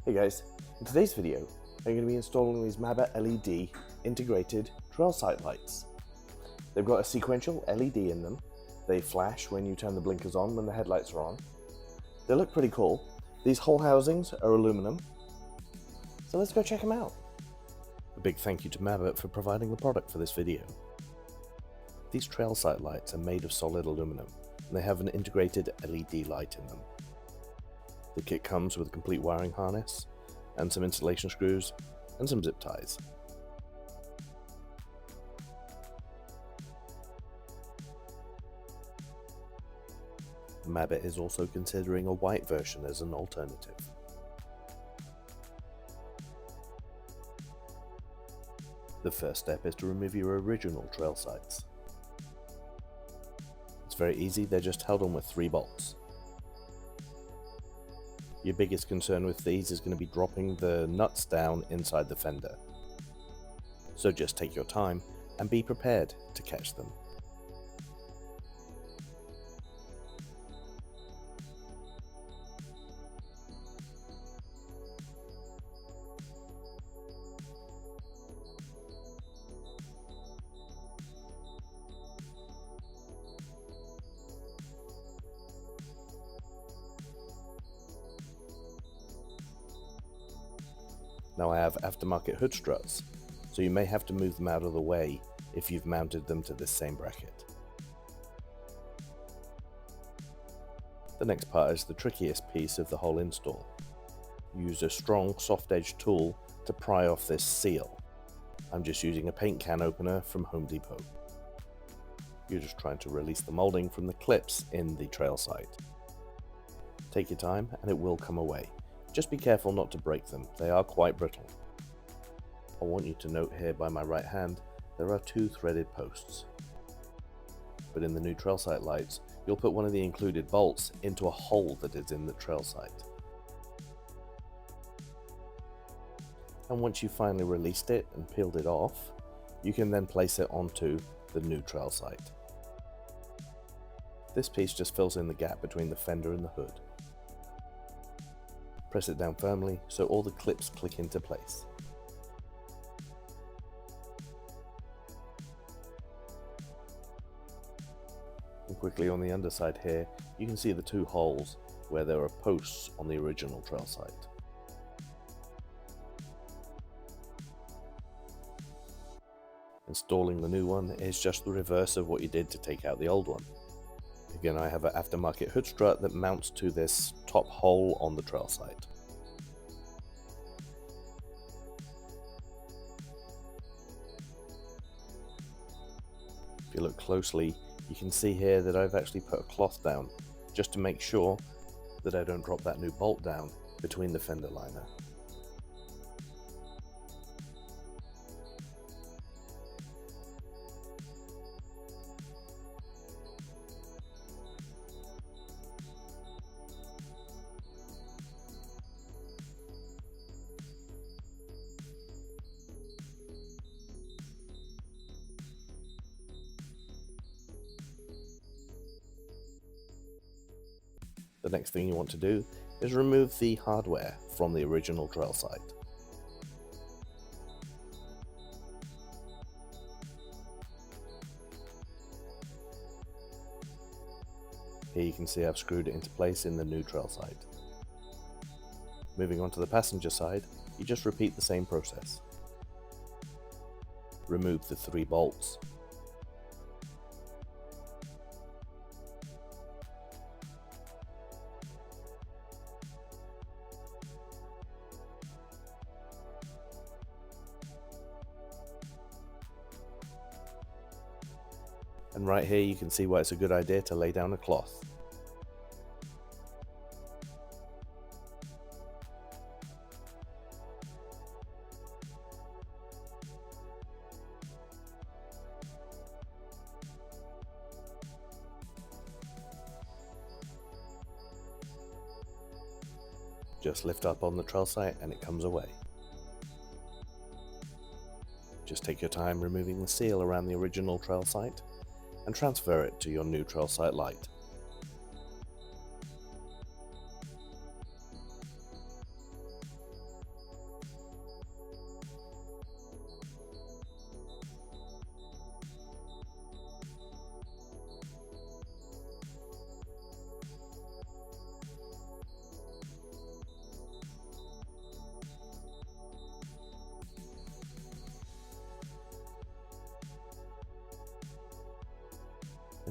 Hey guys, in today's video I'm going to be installing these Mabett LED integrated trail sight lights. They've got a sequential LED in them. They flash when you turn the blinkers on when the headlights are on. They look pretty cool. These whole housings are aluminum. So let's go check them out. A big thank you to Mabett for providing the product for this video. These trail sight lights are made of solid aluminum and they have an integrated LED light in them. The kit comes with a complete wiring harness and some installation screws and some zip ties. Mabett is also considering a white version as an alternative. The first step is to remove your original trail sights. It's very easy, they're just held on with 3 bolts. Your biggest concern with these is going to be dropping the nuts down inside the fender. So just take your time and be prepared to catch them. Now I have aftermarket hood struts, so you may have to move them out of the way if you've mounted them to this same bracket. The next part is the trickiest piece of the whole install. Use a strong soft edge tool to pry off this seal. I'm just using a paint can opener from Home Depot. You're just trying to release the molding from the clips in the trail sight. Take your time and it will come away. Just be careful not to break them, they are quite brittle. I want you to note here by my right hand, there are 2 threaded posts. But in the new trail sight lights, you'll put one of the included bolts into a hole that is in the trail sight. And once you've finally released it and peeled it off, you can then place it onto the new trail sight. This piece just fills in the gap between the fender and the hood. Press it down firmly so all the clips click into place. And quickly on the underside here, you can see the 2 holes where there are posts on the original trail sight. Installing the new one is just the reverse of what you did to take out the old one. Again, I have an aftermarket hood strut that mounts to this top hole on the trail sight. If you look closely, you can see here that I've actually put a cloth down just to make sure that I don't drop that new bolt down between the fender liner. The next thing you want to do is remove the hardware from the original trail sight. Here you can see I've screwed it into place in the new trail sight. Moving on to the passenger side, you just repeat the same process. Remove the 3 bolts. And right here you can see why it's a good idea to lay down a cloth. Just lift up on the trail sight and it comes away. Just take your time removing the seal around the original trail sight and transfer it to your new trail sight light.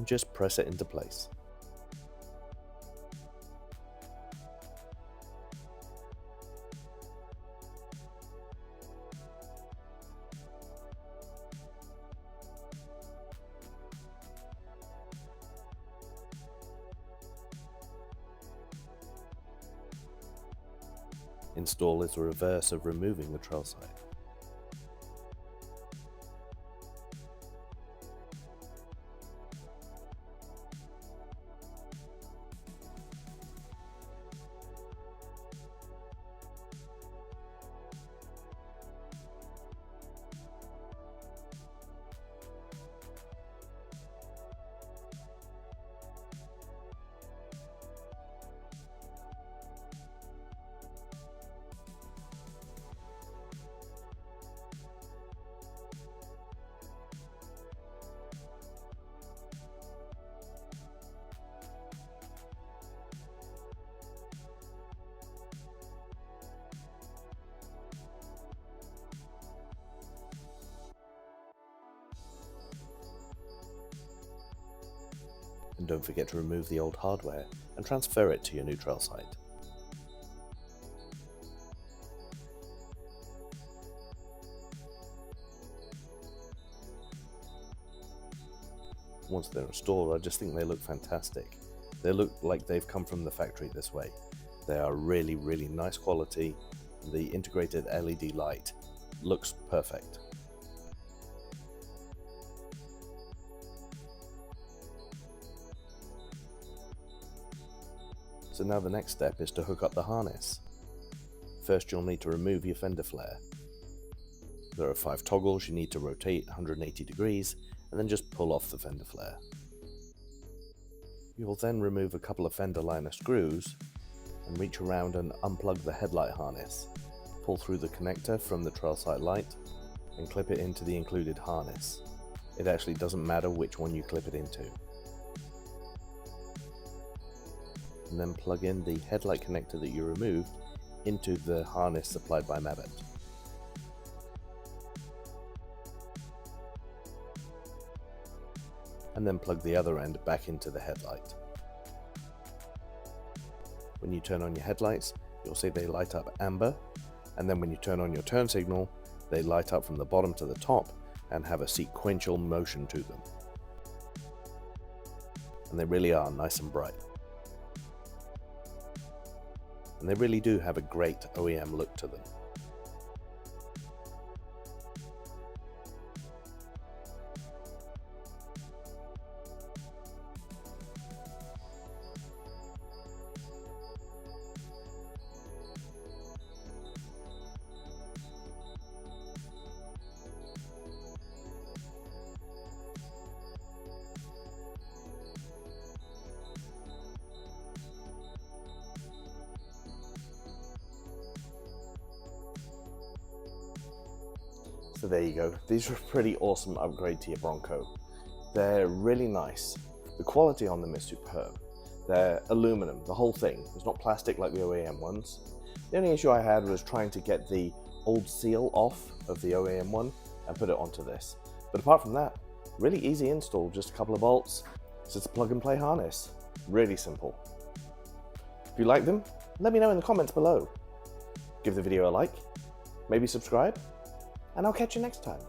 and just press it into place. Install is the reverse of removing the trail side. And don't forget to remove the old hardware and transfer it to your new trail site. Once they're installed, I just think they look fantastic. They look like they've come from the factory this way. They are really, really nice quality. The integrated LED light looks perfect. So now the next step is to hook up the harness. First you'll need to remove your fender flare. There are 5 toggles you need to rotate 180 degrees and then just pull off the fender flare. You'll then remove a couple of fender liner screws and reach around and unplug the headlight harness. Pull through the connector from the trail sight light and clip it into the included harness. It actually doesn't matter which one you clip it into. And then plug in the headlight connector that you removed into the harness supplied by Mabett. And then plug the other end back into the headlight. When you turn on your headlights, you'll see they light up amber, and then when you turn on your turn signal, they light up from the bottom to the top and have a sequential motion to them. And they really are nice and bright. And they really do have a great OEM look to them. So there you go, these are a pretty awesome upgrade to your Bronco. They're really nice. The quality on them is superb. They're aluminum, the whole thing. It's not plastic like the OEM ones. The only issue I had was trying to get the old seal off of the OEM one and put it onto this. But apart from that, really easy install, just a couple of bolts. It's just a plug and play harness. Really simple. If you like them, let me know in the comments below. Give the video a like, maybe subscribe, and I'll catch you next time.